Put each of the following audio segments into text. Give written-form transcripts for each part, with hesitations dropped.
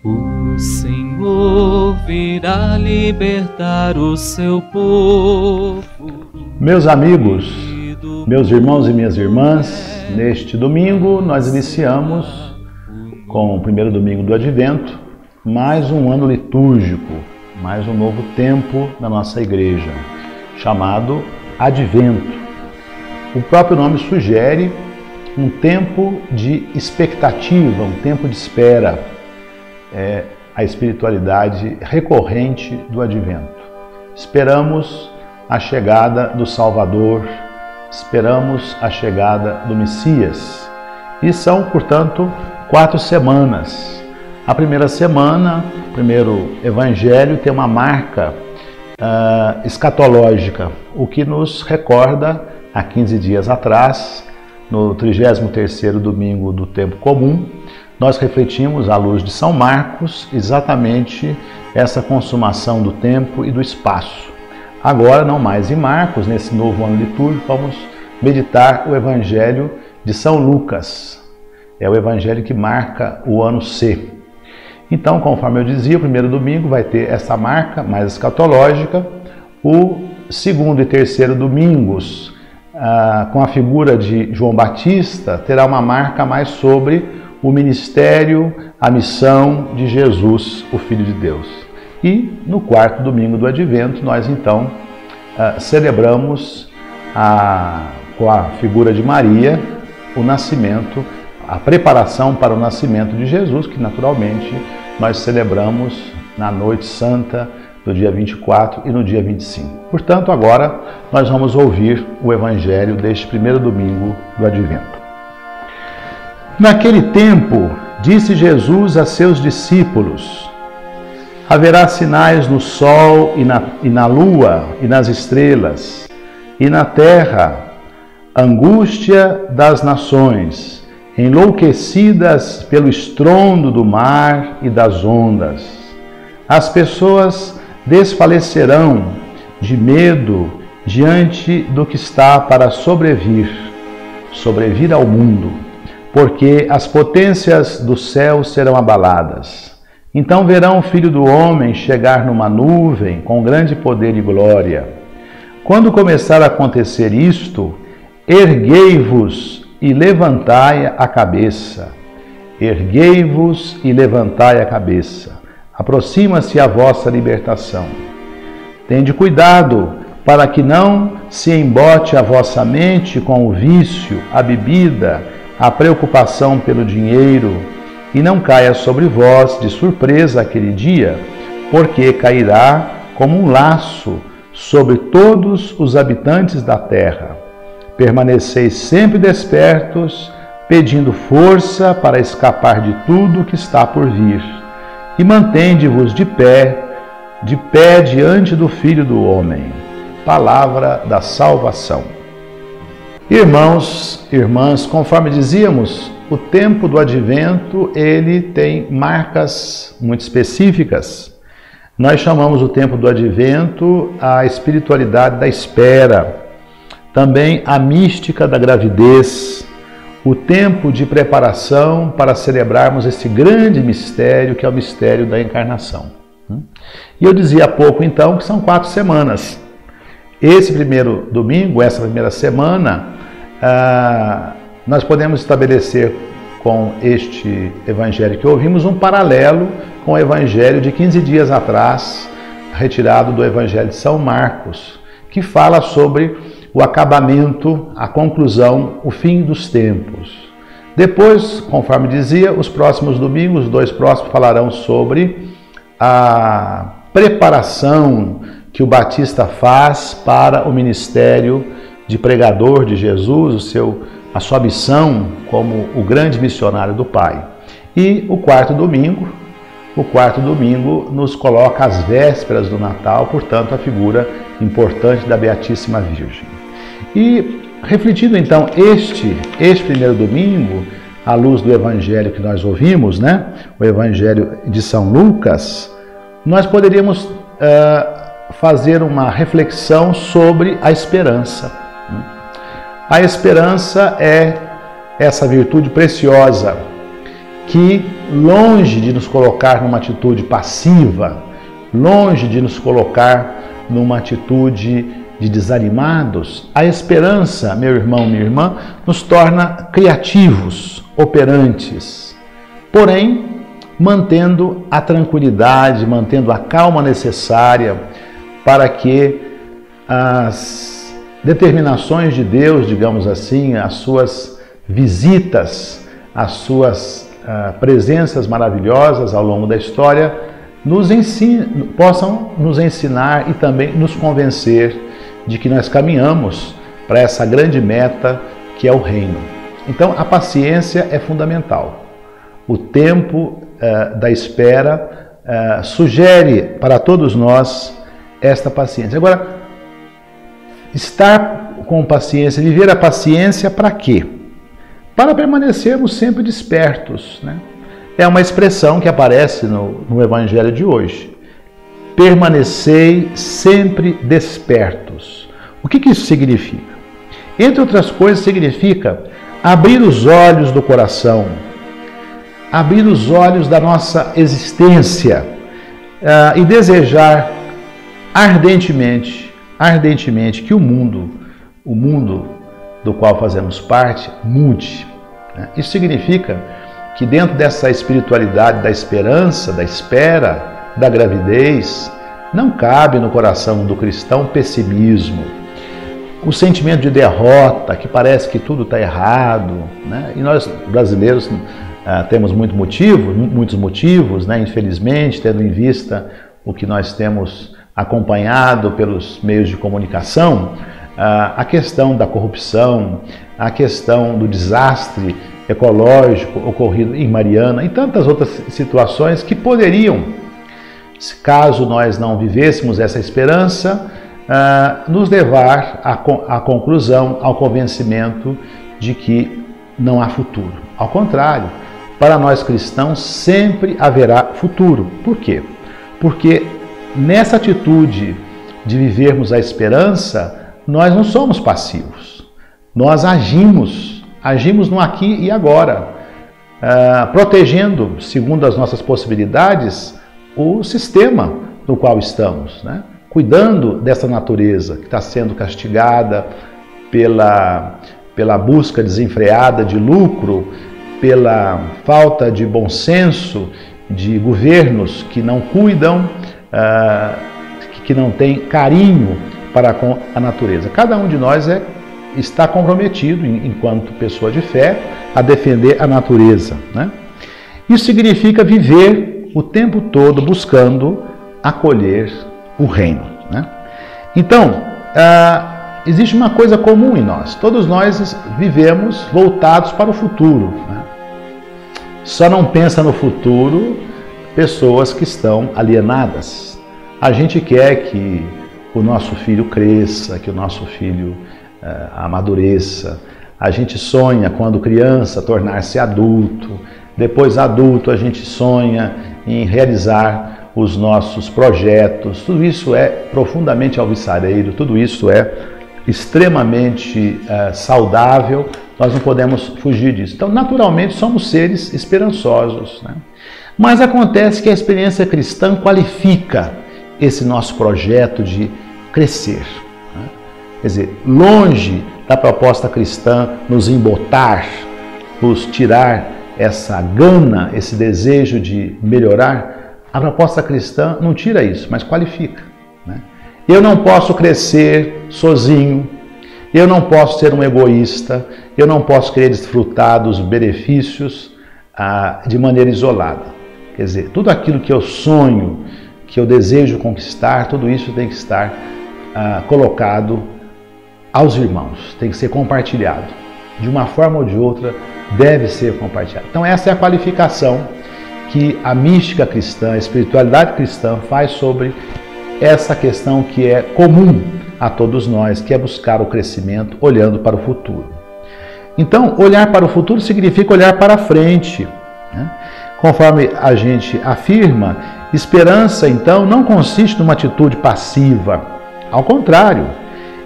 O Senhor virá libertar o seu povo. Meus amigos, meus irmãos e minhas irmãs, neste domingo nós iniciamos, com o primeiro domingo do Advento, mais um ano litúrgico, mais um novo tempo na nossa igreja, chamado Advento. O próprio nome sugere um tempo de expectativa, um tempo de espera. É a espiritualidade recorrente do Advento. Esperamos a chegada do Salvador, esperamos a chegada do Messias. E são, portanto, 4 semanas. A primeira semana, o primeiro evangelho, tem uma marca escatológica, o que nos recorda, há 15 dias atrás, no 33º domingo do tempo comum, nós refletimos, à luz de São Marcos, exatamente essa consumação do tempo e do espaço. Agora, não mais em Marcos, nesse novo ano litúrgico, vamos meditar o Evangelho de São Lucas. É o Evangelho que marca o ano C. Então, conforme eu dizia, o primeiro domingo vai ter essa marca mais escatológica. O segundo e terceiro domingos, com a figura de João Batista, terá uma marca mais sobre o ministério, a missão de Jesus, o Filho de Deus. E no quarto domingo do Advento, nós então celebramos com a figura de Maria o nascimento, a preparação para o nascimento de Jesus, que naturalmente nós celebramos na noite santa do dia 24 e no dia 25. Portanto, agora nós vamos ouvir o Evangelho deste primeiro domingo do Advento. Naquele tempo, disse Jesus a seus discípulos: haverá sinais no sol e na lua e nas estrelas, e na terra angústia das nações, enlouquecidas pelo estrondo do mar e das ondas. As pessoas desfalecerão de medo diante do que está para sobrevir ao mundo, porque as potências do céu serão abaladas. Então verão o Filho do Homem chegar numa nuvem com grande poder e glória. Quando começar a acontecer isto, erguei-vos e levantai a cabeça. Erguei-vos e levantai a cabeça. Aproxima-se a vossa libertação. Tende cuidado para que não se embote a vossa mente com o vício, a bebida, a preocupação pelo dinheiro, e não caia sobre vós de surpresa aquele dia, porque cairá como um laço sobre todos os habitantes da terra. Permaneceis sempre despertos, pedindo força para escapar de tudo que está por vir, e mantende-vos de pé diante do Filho do Homem. Palavra da salvação. Irmãos, irmãs, conforme dizíamos, o tempo do Advento, ele tem marcas muito específicas. Nós chamamos o tempo do Advento a espiritualidade da espera, também a mística da gravidez, o tempo de preparação para celebrarmos esse grande mistério que é o mistério da encarnação. E eu dizia há pouco então que são 4 semanas. Esse primeiro domingo, essa primeira semana, nós podemos estabelecer com este evangelho que ouvimos um paralelo com o evangelho de 15 dias atrás, retirado do evangelho de São Marcos, que fala sobre o acabamento, a conclusão, o fim dos tempos. Depois, conforme dizia, os próximos domingos, os 2 próximos, falarão sobre a preparação que o Batista faz para o ministério de pregador de Jesus, a sua missão como o grande missionário do Pai. E o quarto domingo nos coloca às vésperas do Natal, portanto, a figura importante da Beatíssima Virgem. E refletindo então este primeiro domingo, à luz do evangelho que nós ouvimos, o evangelho de São Lucas, nós poderíamos fazer uma reflexão sobre a esperança. A esperança é essa virtude preciosa que longe de nos colocar numa atitude passiva, longe de nos colocar numa atitude de desanimados, a esperança, meu irmão, minha irmã, nos torna criativos, operantes, porém, mantendo a tranquilidade, mantendo a calma necessária para que as determinações de Deus, digamos assim, as suas visitas, as suas presenças maravilhosas ao longo da história, possam nos ensinar e também nos convencer de que nós caminhamos para essa grande meta que é o reino. Então, a paciência é fundamental. O tempo da espera sugere para todos nós esta paciência. Agora, estar com paciência, viver a paciência para quê? Para permanecermos sempre despertos, né? É uma expressão que aparece no Evangelho de hoje. Permanecei sempre despertos. O que isso significa? Entre outras coisas, significa abrir os olhos do coração, abrir os olhos da nossa existência e desejar ardentemente que o mundo do qual fazemos parte, mude. Isso significa que dentro dessa espiritualidade da esperança, da espera, da gravidez, não cabe no coração do cristão pessimismo, o sentimento de derrota, que parece que tudo está errado, né? E nós brasileiros temos muitos motivos, né? Infelizmente, tendo em vista o que nós temos acompanhado pelos meios de comunicação, a questão da corrupção, a questão do desastre ecológico ocorrido em Mariana e tantas outras situações que poderiam, caso nós não vivêssemos essa esperança, nos levar à conclusão, ao convencimento de que não há futuro. Ao contrário, para nós cristãos sempre haverá futuro. Por quê? Porque nessa atitude de vivermos a esperança, nós não somos passivos. Nós agimos no aqui e agora, protegendo, segundo as nossas possibilidades, o sistema no qual estamos, né? Cuidando dessa natureza que está sendo castigada pela busca desenfreada de lucro, pela falta de bom senso de governos que não cuidam, que não têm carinho para com a natureza. Cada um de nós está comprometido, enquanto pessoa de fé, a defender a natureza, né? Isso significa viver o tempo todo buscando acolher o reino, né? Então, existe uma coisa comum em nós. Todos nós vivemos voltados para o futuro, né? Só não pensa no futuro pessoas que estão alienadas. A gente quer que o nosso filho cresça, que o nosso filho amadureça. A gente sonha, quando criança, tornar-se adulto. Depois adulto, a gente sonha em realizar os nossos projetos. Tudo isso é profundamente alvissareiro, tudo isso é extremamente saudável. Nós não podemos fugir disso. Então, naturalmente, somos seres esperançosos, né? Mas acontece que a experiência cristã qualifica esse nosso projeto de crescer, né? Quer dizer, longe da proposta cristã nos embotar, nos tirar essa gana, esse desejo de melhorar, a proposta cristã não tira isso, mas qualifica, né? Eu não posso crescer sozinho, eu não posso ser um egoísta, eu não posso querer desfrutar dos benefícios de maneira isolada. Quer dizer, tudo aquilo que eu sonho, que eu desejo conquistar, tudo isso tem que estar colocado aos irmãos, tem que ser compartilhado. De uma forma ou de outra, deve ser compartilhado. Então essa é a qualificação que a mística cristã, a espiritualidade cristã faz sobre essa questão que é comum a todos nós, que é buscar o crescimento olhando para o futuro. Então, olhar para o futuro significa olhar para frente, né? Conforme a gente afirma, esperança, então, não consiste numa atitude passiva. Ao contrário,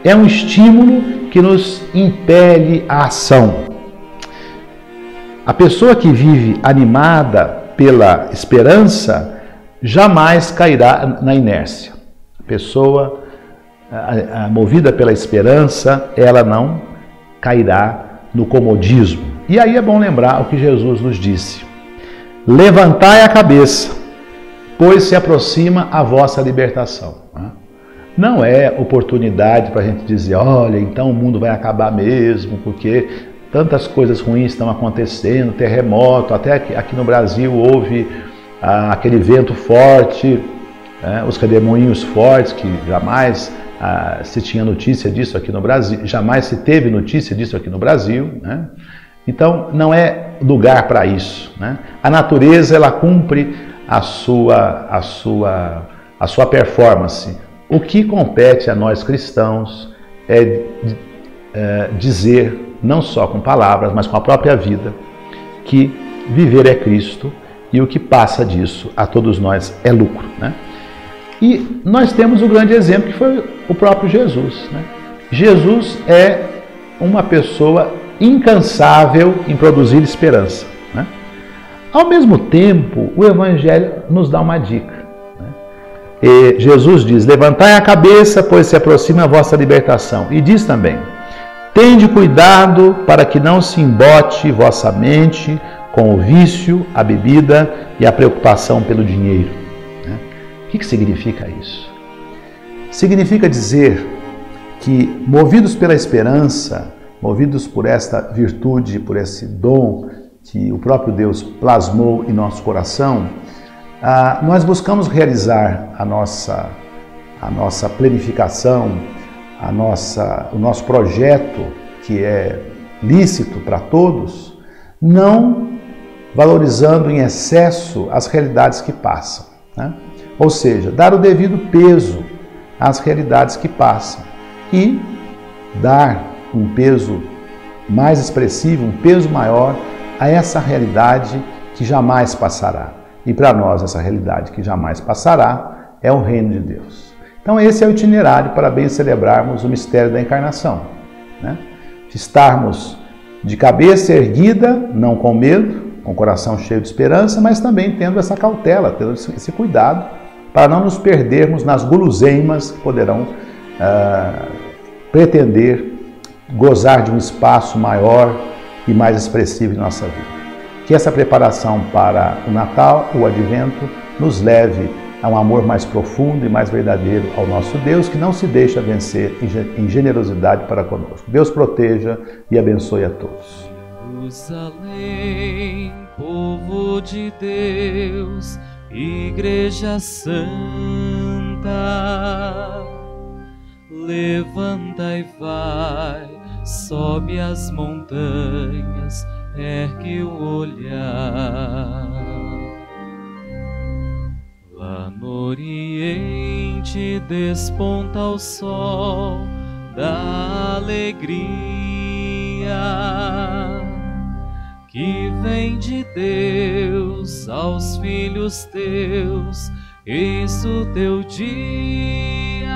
é um estímulo que nos impele à ação. A pessoa que vive animada pela esperança jamais cairá na inércia. A pessoa movida pela esperança, ela não cairá no comodismo. E aí é bom lembrar o que Jesus nos disse: levantai a cabeça, pois se aproxima a vossa libertação. Não é oportunidade para a gente dizer, olha, então o mundo vai acabar mesmo, porque tantas coisas ruins estão acontecendo, terremoto, até aqui no Brasil houve aquele vento forte, os redemoinhos fortes, que jamais se tinha notícia disso aqui no Brasil, jamais se teve notícia disso aqui no Brasil, né? Então não é lugar para isso, né? A natureza, ela cumpre a sua performance. O que compete a nós cristãos é dizer, não só com palavras, mas com a própria vida, que viver é Cristo e o que passa disso a todos nós é lucro, né? E nós temos o grande exemplo que foi o próprio Jesus, né? Jesus é uma pessoa incansável em produzir esperança, né? Ao mesmo tempo, o Evangelho nos dá uma dica, né? E Jesus diz, levantai a cabeça, pois se aproxima a vossa libertação. E diz também, tende cuidado para que não se embote vossa mente com o vício, a bebida e a preocupação pelo dinheiro. Né? O que significa isso? Significa dizer que, movidos pela esperança, movidos por esta virtude, por esse dom que o próprio Deus plasmou em nosso coração, nós buscamos realizar a nossa planificação, o nosso projeto, que é lícito para todos, não valorizando em excesso as realidades que passam, né? Ou seja, dar o devido peso às realidades que passam e dar um peso mais expressivo, um peso maior a essa realidade que jamais passará. E para nós, essa realidade que jamais passará é o reino de Deus. Então esse é o itinerário para bem celebrarmos o mistério da encarnação, né? Estarmos de cabeça erguida, não com medo, com o coração cheio de esperança, mas também tendo essa cautela, tendo esse cuidado para não nos perdermos nas guloseimas que poderão pretender gozar de um espaço maior e mais expressivo em nossa vida. Que essa preparação para o Natal, o Advento, nos leve a um amor mais profundo e mais verdadeiro ao nosso Deus, que não se deixa vencer em generosidade para conosco. Deus proteja e abençoe a todos. Jerusalém, povo de Deus, Igreja Santa, levanta e vai, sobe as montanhas, ergue o olhar. Lá no Oriente desponta o sol da alegria que vem de Deus aos filhos teus, eis o teu dia.